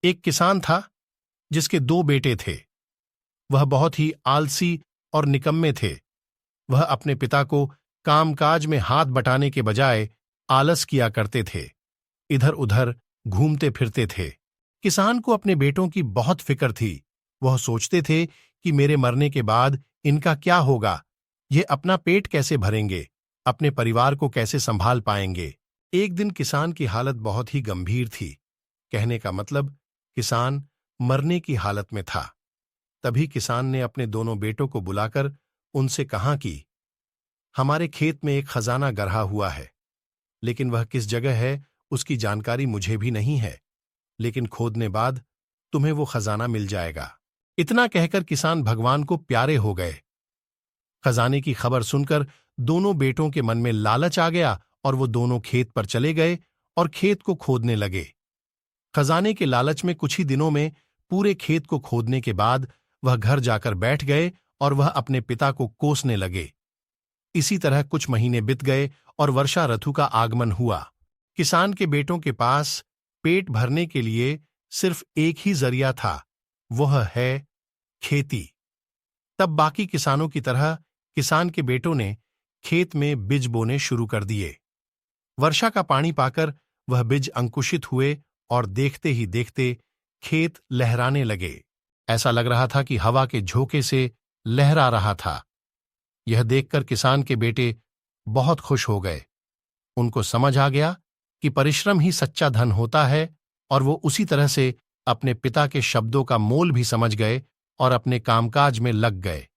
एक किसान था जिसके दो बेटे थे। वह बहुत ही आलसी और निकम्मे थे। वह अपने पिता को कामकाज में हाथ बटाने के बजाय आलस किया करते थे, इधर उधर घूमते फिरते थे। किसान को अपने बेटों की बहुत फिक्र थी। वह सोचते थे कि मेरे मरने के बाद इनका क्या होगा, ये अपना पेट कैसे भरेंगे, अपने परिवार को कैसे संभाल पाएंगे। एक दिन किसान की हालत बहुत ही गंभीर थी। कहने का मतलब, किसान मरने की हालत में था। तभी किसान ने अपने दोनों बेटों को बुलाकर उनसे कहा कि हमारे खेत में एक खजाना गढ़ा हुआ है, लेकिन वह किस जगह है उसकी जानकारी मुझे भी नहीं है, लेकिन खोदने बाद तुम्हें वो खजाना मिल जाएगा। इतना कहकर किसान भगवान को प्यारे हो गए। खजाने की खबर सुनकर दोनों बेटों के मन में लालच आ गया और वो दोनों खेत पर चले गए और खेत को खोदने लगे। खजाने के लालच में कुछ ही दिनों में पूरे खेत को खोदने के बाद वह घर जाकर बैठ गए और वह अपने पिता को कोसने लगे। इसी तरह कुछ महीने बीत गए और वर्षा ऋतु का आगमन हुआ। किसान के बेटों के पास पेट भरने के लिए सिर्फ एक ही जरिया था, वह है खेती। तब बाकी किसानों की तरह किसान के बेटों ने खेत में बीज बोने शुरू कर दिए। वर्षा का पानी पाकर वह बीज अंकुशित हुए और देखते ही देखते खेत लहराने लगे। ऐसा लग रहा था कि हवा के झोंके से लहरा रहा था। यह देखकर किसान के बेटे बहुत खुश हो गए। उनको समझ आ गया कि परिश्रम ही सच्चा धन होता है, और वो उसी तरह से अपने पिता के शब्दों का मोल भी समझ गए और अपने कामकाज में लग गए।